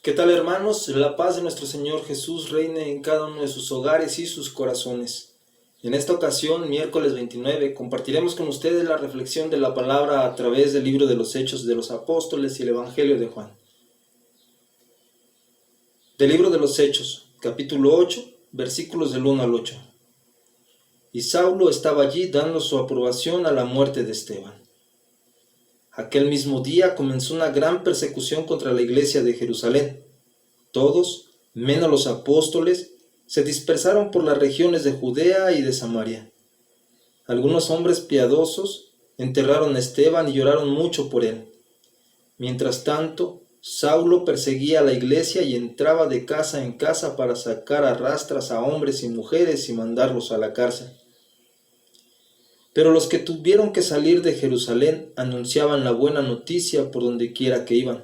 ¿Qué tal, hermanos? La paz de nuestro Señor Jesús reine en cada uno de sus hogares y sus corazones. En esta ocasión, miércoles 29, compartiremos con ustedes la reflexión de la palabra a través del libro de los Hechos de los Apóstoles y el Evangelio de Juan. Del libro de los Hechos, capítulo 8, versículos del 1 al 8. Y Saulo estaba allí dando su aprobación a la muerte de Esteban. Aquel mismo día comenzó una gran persecución contra la iglesia de Jerusalén. Todos, menos los apóstoles, se dispersaron por las regiones de Judea y de Samaria. Algunos hombres piadosos enterraron a Esteban y lloraron mucho por él. Mientras tanto, Saulo perseguía a la iglesia y entraba de casa en casa para sacar a rastras a hombres y mujeres y mandarlos a la cárcel. Pero los que tuvieron que salir de Jerusalén anunciaban la buena noticia por donde quiera que iban.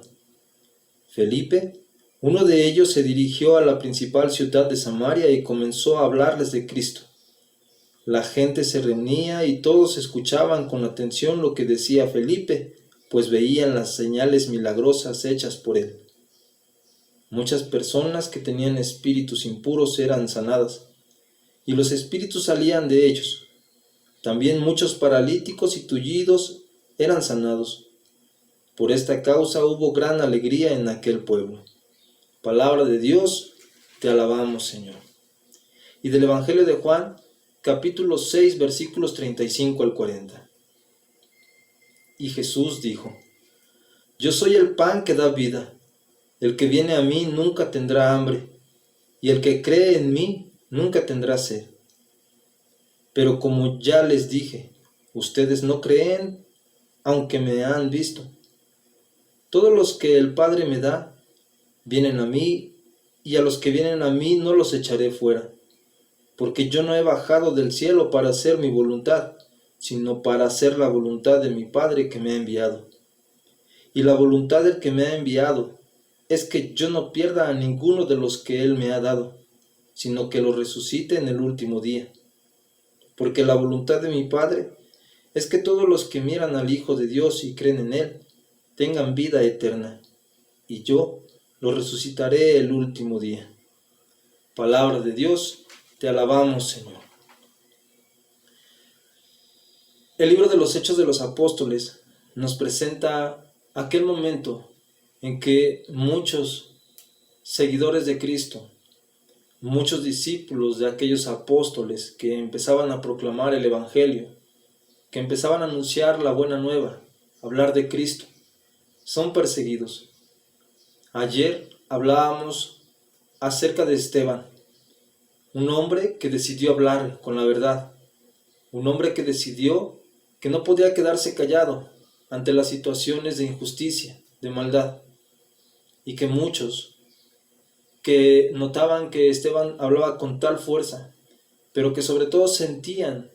Felipe, uno de ellos, se dirigió a la principal ciudad de Samaria y comenzó a hablarles de Cristo. La gente se reunía y todos escuchaban con atención lo que decía Felipe, pues veían las señales milagrosas hechas por él. Muchas personas que tenían espíritus impuros eran sanadas, y los espíritus salían de ellos. También muchos paralíticos y tullidos eran sanados. Por esta causa hubo gran alegría en aquel pueblo. Palabra de Dios, te alabamos, Señor. Y del Evangelio de Juan, capítulo 6, versículos 35 al 40. Y Jesús dijo: Yo soy el pan que da vida. El que viene a mí nunca tendrá hambre, y el que cree en mí nunca tendrá sed. Pero como ya les dije, ustedes no creen, aunque me han visto. Todos los que el Padre me da, vienen a mí, y a los que vienen a mí no los echaré fuera, porque yo no he bajado del cielo para hacer mi voluntad, sino para hacer la voluntad de mi Padre que me ha enviado. Y la voluntad del que me ha enviado es que yo no pierda a ninguno de los que Él me ha dado, sino que lo resucite en el último día. Porque la voluntad de mi Padre es que todos los que miran al Hijo de Dios y creen en Él tengan vida eterna, y yo los resucitaré el último día. Palabra de Dios, te alabamos, Señor. El libro de los Hechos de los Apóstoles nos presenta aquel momento en que muchos seguidores de Cristo, muchos discípulos de aquellos apóstoles que empezaban a proclamar el Evangelio, que empezaban a anunciar la buena nueva, hablar de Cristo, son perseguidos. Ayer hablábamos acerca de Esteban, un hombre que decidió hablar con la verdad, un hombre que decidió que no podía quedarse callado ante las situaciones de injusticia, de maldad, y que muchos que notaban que Esteban hablaba con tal fuerza, pero que sobre todo sentían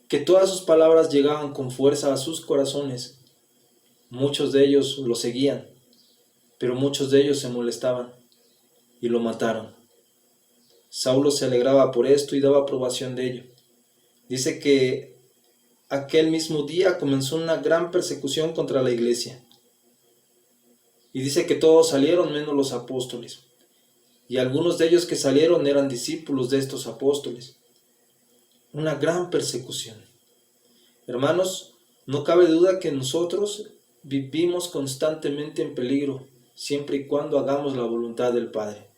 que todas sus palabras llegaban con fuerza a sus corazones. Muchos de ellos lo seguían, pero muchos de ellos se molestaban y lo mataron. Saulo se alegraba por esto y daba aprobación de ello. Dice que aquel mismo día comenzó una gran persecución contra la iglesia. Y dice que todos salieron menos los apóstoles. Y algunos de ellos que salieron eran discípulos de estos apóstoles. Una gran persecución. Hermanos, no cabe duda que nosotros vivimos constantemente en peligro, siempre y cuando hagamos la voluntad del Padre.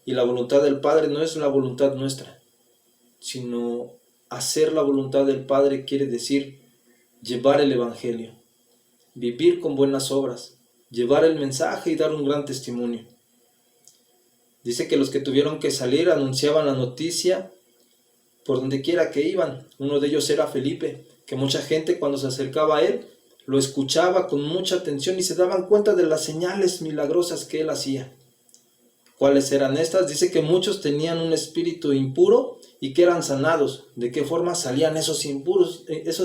Y la voluntad del Padre no es la voluntad nuestra, sino hacer la voluntad del Padre quiere decir llevar el Evangelio, vivir con buenas obras, llevar el mensaje y dar un gran testimonio. Dice que los que tuvieron que salir anunciaban la noticia por donde quiera que iban. Uno de ellos era Felipe, que mucha gente cuando se acercaba a él lo escuchaba con mucha atención y se daban cuenta de las señales milagrosas que él hacía. ¿Cuáles eran estas? Dice que muchos tenían un espíritu impuro y que eran sanados. ¿De qué forma salían esos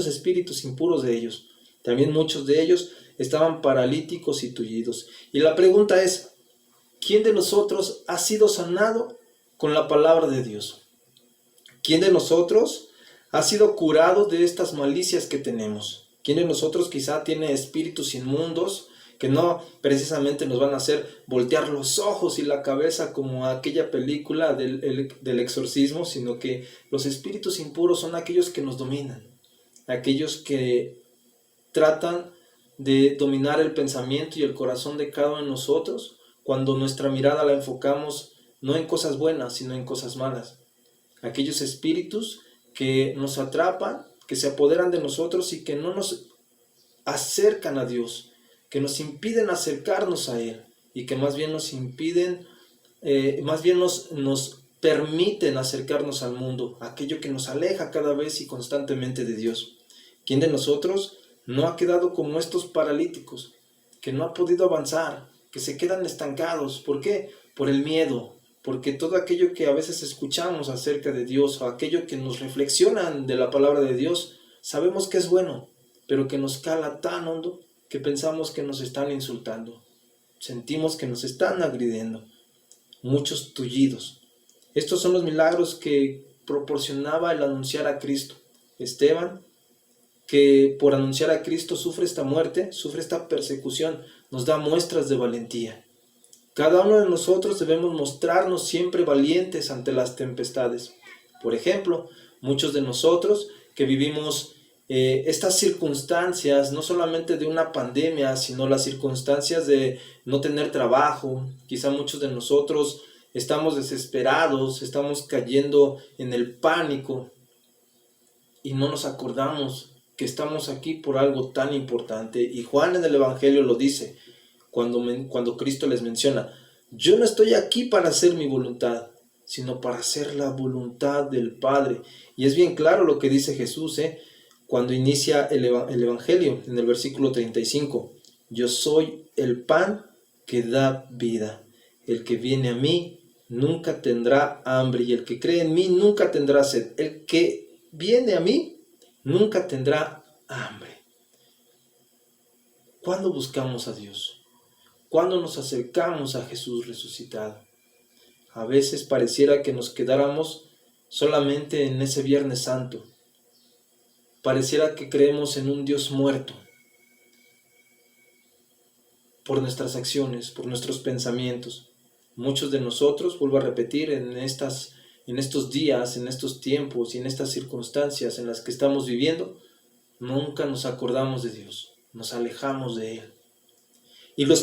espíritus impuros de ellos? También muchos de ellos estaban paralíticos y tullidos. Y la pregunta es, ¿quién de nosotros ha sido sanado con la palabra de Dios? ¿Quién de nosotros ha sido curado de estas malicias que tenemos? ¿Quién de nosotros quizá tiene espíritus inmundos que no precisamente nos van a hacer voltear los ojos y la cabeza como aquella película del exorcismo, sino que los espíritus impuros son aquellos que nos dominan, aquellos que tratan de dominar el pensamiento y el corazón de cada uno de nosotros cuando nuestra mirada la enfocamos no en cosas buenas, sino en cosas malas. Aquellos espíritus que nos atrapan, que se apoderan de nosotros y que no nos acercan a Dios, que nos impiden acercarnos a Él y que más bien nos impiden, nos permiten acercarnos al mundo, aquello que nos aleja cada vez y constantemente de Dios. ¿Quién de nosotros no ha quedado como estos paralíticos, que no ha podido avanzar, que se quedan estancados? ¿Por qué? Por el miedo, porque todo aquello que a veces escuchamos acerca de Dios o aquello que nos reflexionan de la palabra de Dios, sabemos que es bueno, pero que nos cala tan hondo que pensamos que nos están insultando. Sentimos que nos están agrediendo. Muchos tullidos. Estos son los milagros que proporcionaba el anunciar a Cristo. Esteban, que por anunciar a Cristo sufre esta muerte, sufre esta persecución, nos da muestras de valentía. Cada uno de nosotros debemos mostrarnos siempre valientes ante las tempestades. Por ejemplo, muchos de nosotros que vivimos estas circunstancias, no solamente de una pandemia, sino las circunstancias de no tener trabajo. Quizá muchos de nosotros estamos desesperados, estamos cayendo en el pánico y no nos acordamos que estamos aquí por algo tan importante. Y Juan en el Evangelio lo dice, cuando Cristo les menciona: yo no estoy aquí para hacer mi voluntad, sino para hacer la voluntad del Padre. Y es bien claro lo que dice Jesús, cuando inicia el Evangelio, en el versículo 35. Yo soy el pan que da vida. El que viene a mí nunca tendrá hambre, y el que cree en mí nunca tendrá sed. El que viene a mí nunca tendrá hambre. ¿Cuándo buscamos a Dios? ¿Cuándo nos acercamos a Jesús resucitado? A veces pareciera que nos quedáramos solamente en ese Viernes Santo. Pareciera que creemos en un Dios muerto por nuestras acciones, por nuestros pensamientos. Muchos de nosotros, vuelvo a repetir, en estos días, en estos tiempos y en estas circunstancias en las que estamos viviendo, nunca nos acordamos de Dios, nos alejamos de Él. Y los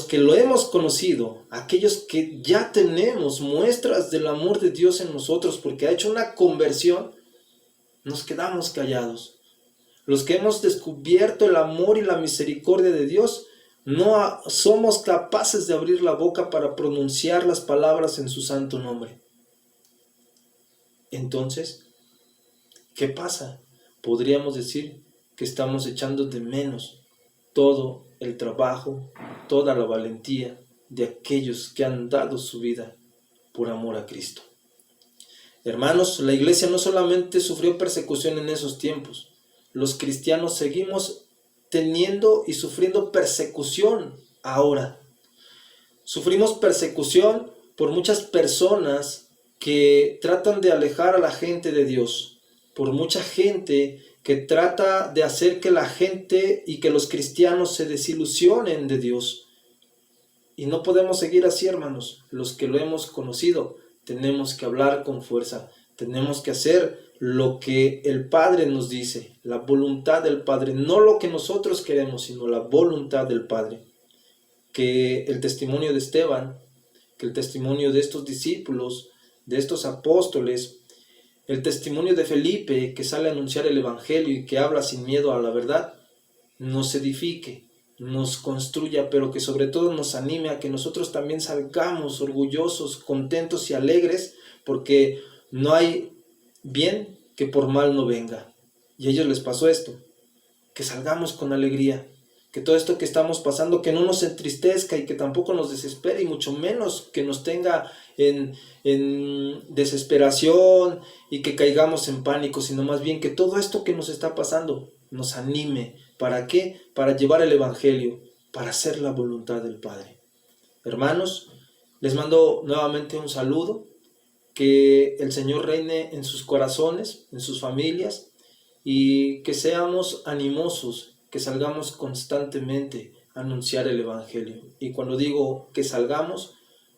que lo hemos conocido, aquellos que ya tenemos muestras del amor de Dios en nosotros porque ha hecho una conversión, nos quedamos callados. Los que hemos descubierto el amor y la misericordia de Dios, no somos capaces de abrir la boca para pronunciar las palabras en su santo nombre. Entonces, ¿qué pasa? Podríamos decir que estamos echando de menos todo el trabajo, toda la valentía de aquellos que han dado su vida por amor a Cristo. Hermanos, la iglesia no solamente sufrió persecución en esos tiempos, los cristianos seguimos teniendo y sufriendo persecución ahora. Sufrimos persecución por muchas personas que tratan de alejar a la gente de Dios, por mucha gente que trata de hacer que la gente y que los cristianos se desilusionen de Dios. Y no podemos seguir así, hermanos. Los que lo hemos conocido, tenemos que hablar con fuerza, tenemos que hacer lo que el Padre nos dice, la voluntad del Padre, no lo que nosotros queremos, sino la voluntad del Padre. Que el testimonio de Esteban, que el testimonio de estos discípulos, de estos apóstoles, el testimonio de Felipe, que sale a anunciar el Evangelio y que habla sin miedo a la verdad, nos edifique, nos construya, pero que sobre todo nos anime a que nosotros también salgamos orgullosos, contentos y alegres, porque no hay bien que por mal no venga. Y a ellos les pasó esto, que salgamos con alegría, que todo esto que estamos pasando, que no nos entristezca y que tampoco nos desespere, y mucho menos que nos tenga en desesperación y que caigamos en pánico, sino más bien que todo esto que nos está pasando nos anime. ¿Para qué? Para llevar el Evangelio, para hacer la voluntad del Padre. Hermanos, les mando nuevamente un saludo, que el Señor reine en sus corazones, en sus familias, y que seamos animosos, que salgamos constantemente anunciar el Evangelio. Y cuando digo que salgamos,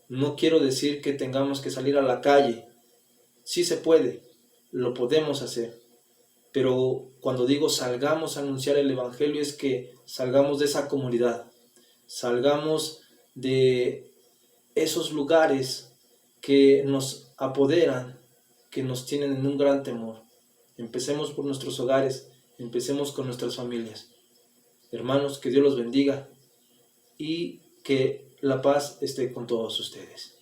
no quiero decir que tengamos que salir a la calle. Sí se puede, lo podemos hacer. Pero cuando digo salgamos a anunciar el Evangelio es que salgamos de esa comunidad, salgamos de esos lugares que nos apoderan, que nos tienen en un gran temor. Empecemos por nuestros hogares, empecemos con nuestras familias. Hermanos, que Dios los bendiga y que la paz esté con todos ustedes.